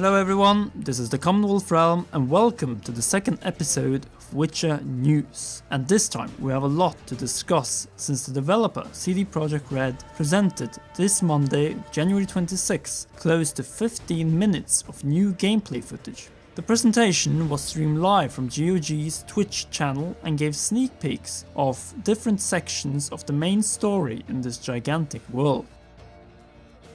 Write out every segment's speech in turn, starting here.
Hello everyone, this is the Commonwealth realm and welcome to the second episode of Witcher News. And this time we have a lot to discuss since the developer CD Projekt Red presented this Monday, January 26, close to 15 minutes of new gameplay footage. The presentation was streamed live from GOG's Twitch channel and gave sneak peeks of different sections of the main story in this gigantic world.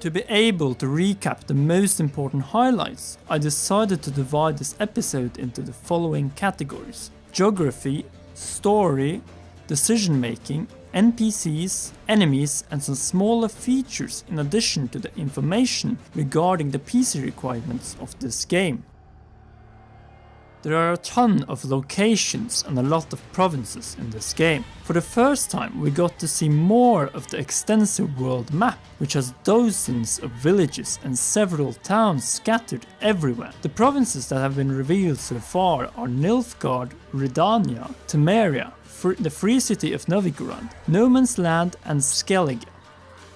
To be able to recap the most important highlights, I decided to divide this episode into the following categories: geography, story, decision making, NPCs, enemies and some smaller features in addition to the information regarding the PC requirements of this game. There are a ton of locations and a lot of provinces in this game. For the first time we got to see more of the extensive world map, which has dozens of villages and several towns scattered everywhere. The provinces that have been revealed so far are Nilfgaard, Redania, Temeria, the Free City of Novigrad, No Man's Land and Skellig.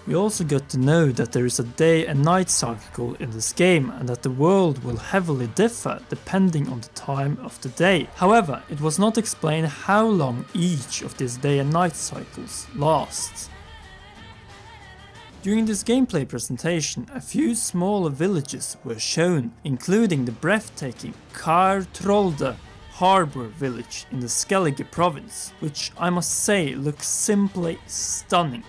We also got to know that there is a day and night cycle in this game and that the world will heavily differ depending on the time of the day. However, it was not explained how long each of these day and night cycles lasts. During this gameplay presentation, a few smaller villages were shown, including the breathtaking Kartrolde Harbour village in the Skellig province, which I must say looks simply stunning.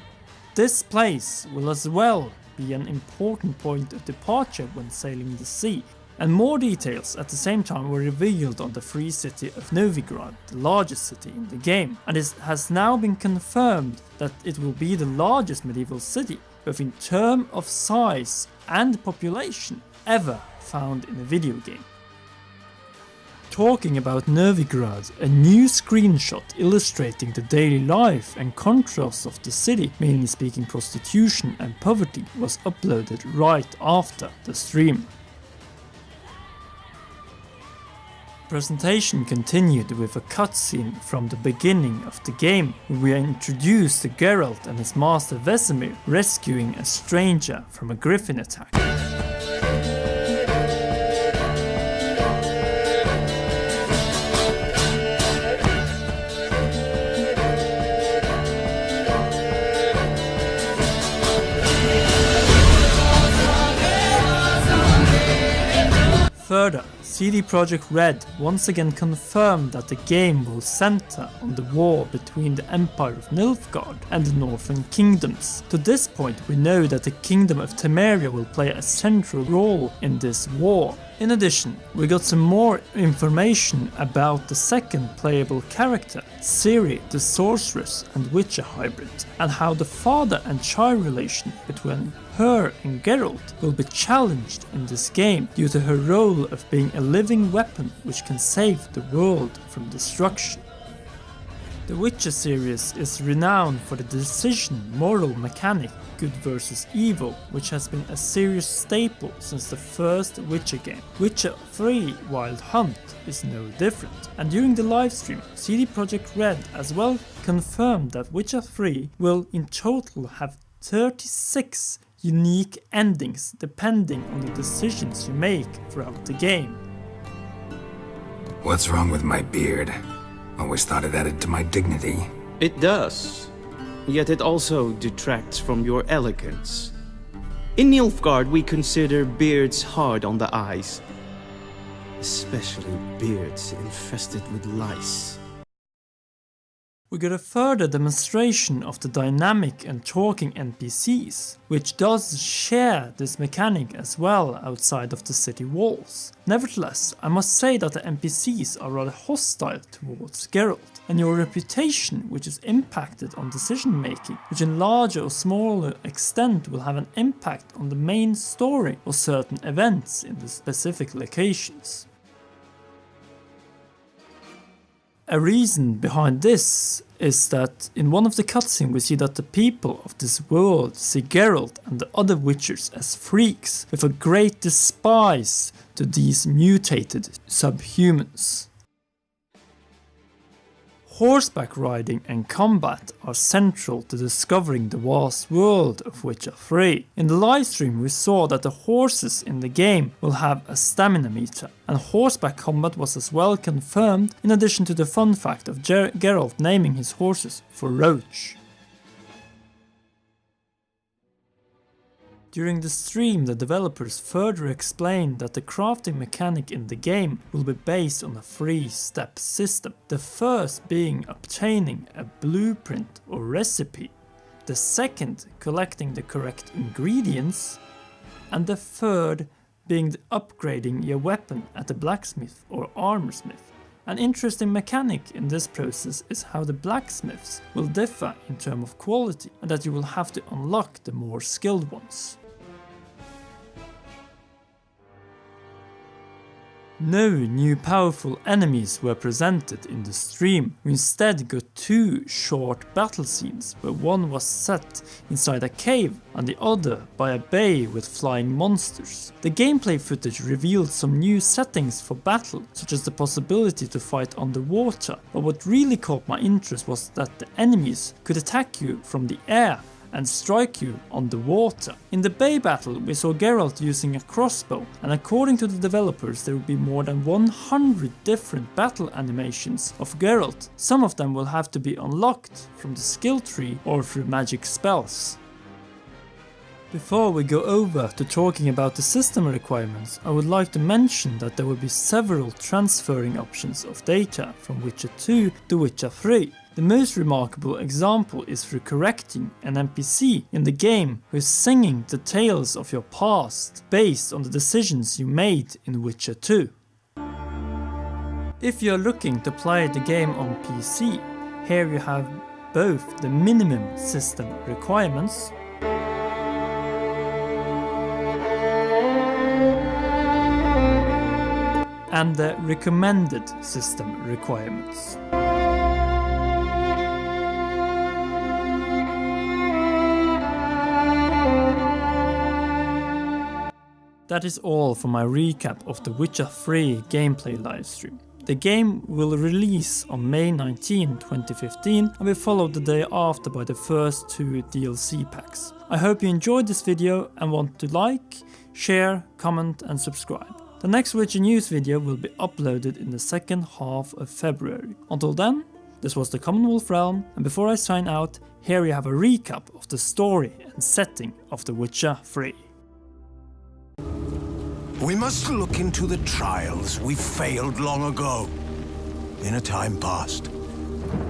This place will as well be an important point of departure when sailing the sea, and more details at the same time were revealed on the Free City of Novigrad, the largest city in the game, and it has now been confirmed that it will be the largest medieval city, both in terms of size and population, ever found in a video game. Talking about Novigrad, a new screenshot illustrating the daily life and contrasts of the city, mainly speaking prostitution and poverty, was uploaded right after the stream. The presentation continued with a cutscene from the beginning of the game, where we are introduced to Geralt and his master Krzesimir rescuing a stranger from a griffin attack. Further, CD Projekt Red once again confirmed that the game will center on the war between the Empire of Nilfgaard and the Northern Kingdoms. To this point we know that the Kingdom of Temeria will play a central role in this war. In addition, we got some more information about the second playable character, Ciri the Sorceress and Witcher hybrid, and how the father and child relation between her and Geralt will be challenged in this game due to her role of being a living weapon which can save the world from destruction. The Witcher series is renowned for the decision moral mechanic good versus evil, which has been a serious staple since the first Witcher game. Witcher 3 Wild Hunt is no different, and during the livestream CD Projekt Red as well confirmed that Witcher 3 will in total have 36 unique endings depending on the decisions you make throughout the game. What's wrong with my beard? Always thought it added to my dignity. It does, yet it also detracts from your elegance. In Nilfgaard we consider beards hard on the eyes, especially beards infested with lice. We got a further demonstration of the dynamic and talking NPCs, which does share this mechanic as well outside of the city walls. Nevertheless, I must say that the NPCs are rather hostile towards Geralt, and your reputation which is impacted on decision making, which in larger or smaller extent will have an impact on the main story or certain events in the specific locations. A reason behind this is that in one of the cutscenes we see that the people of this world see Geralt and the other Witchers as freaks with a great despise to these mutated subhumans. Horseback riding and combat are central to discovering the vast world of Witcher 3. In the livestream we saw that the horses in the game will have a stamina meter, and horseback combat was as well confirmed, in addition to the fun fact of Geralt naming his horses for Roach. During the stream, the developers further explained that the crafting mechanic in the game will be based on a 3-step system. The first being obtaining a blueprint or recipe, the second collecting the correct ingredients, and the third being upgrading your weapon at the blacksmith or armorsmith. An interesting mechanic in this process is how the blacksmiths will differ in terms of quality, and that you will have to unlock the more skilled ones. No new powerful enemies were presented in the stream. We instead got 2 short battle scenes, where one was set inside a cave and the other by a bay with flying monsters. The gameplay footage revealed some new settings for battle, such as the possibility to fight underwater, but what really caught my interest was that the enemies could attack you from the air and strike you on the water. In the bay battle we saw Geralt using a crossbow, and according to the developers there will be more than 100 different battle animations of Geralt. Some of them will have to be unlocked from the skill tree or through magic spells. Before we go over to talking about the system requirements, I would like to mention that there will be several transferring options of data from Witcher 2 to Witcher 3. The most remarkable example is through correcting an NPC in the game who is singing the tales of your past based on the decisions you made in Witcher 2. If you are looking to play the game on PC, here you have both the minimum system requirements and the recommended system requirements. That is all for my recap of the Witcher 3 gameplay livestream. The game will release on May 19, 2015 and will follow the day after by the first 2 DLC packs. I hope you enjoyed this video and want to like, share, comment and subscribe. The next Witcher news video will be uploaded in the second half of February. Until then, this was the Commonwealth Realm, and before I sign out, here you have a recap of the story and setting of the Witcher 3. We must look into the trials we failed long ago. In a time past,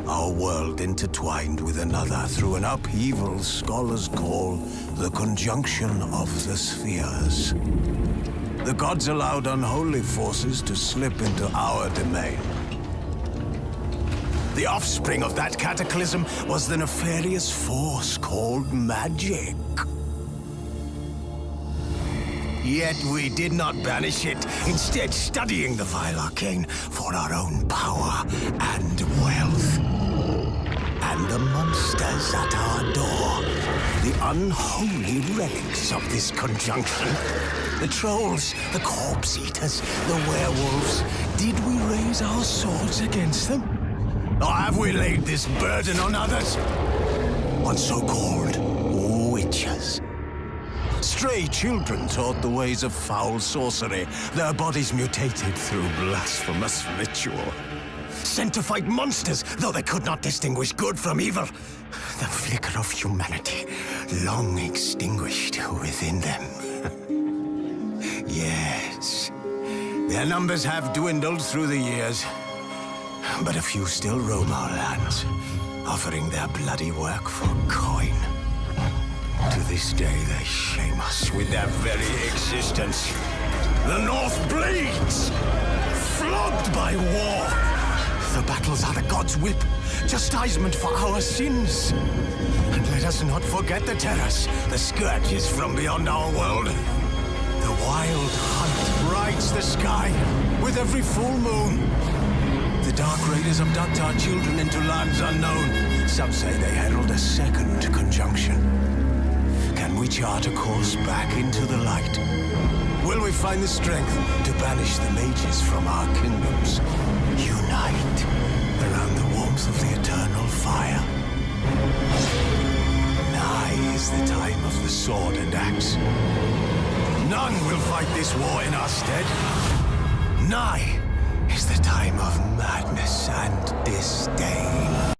our world intertwined with another through an upheaval scholars call the conjunction of the spheres. The gods allowed unholy forces to slip into our domain. The offspring of that cataclysm was the nefarious force called magic. Yet we did not banish it, instead studying the vile arcane for our own power and wealth. And the monsters at our door, the unholy relics of this conjunction, the trolls, the corpse eaters, the werewolves, did we raise our swords against them? Or have we laid this burden on others? On so-called witches? Stray children taught the ways of foul sorcery, their bodies mutated through blasphemous ritual. Sent to fight monsters, though they could not distinguish good from evil. The flicker of humanity, long extinguished within them. Yes, their numbers have dwindled through the years, but a few still roam our lands, offering their bloody work for coin. To this day, they shame us with their very existence. The North bleeds, flogged by war. The battles are the gods' whip, chastisement for our sins. And let us not forget the terrors, the scourges from beyond our world. The wild hunt brights the sky with every full moon. The dark raiders abduct our children into lands unknown. Some say they herald a second conjunction. Can we chart a course back into the light? Will we find the strength to banish the mages from our kingdoms? Unite around the warm warmth of the eternal fire. Nigh is the time of the sword and axe. None will fight this war in our stead. Nigh is the time of madness and disdain.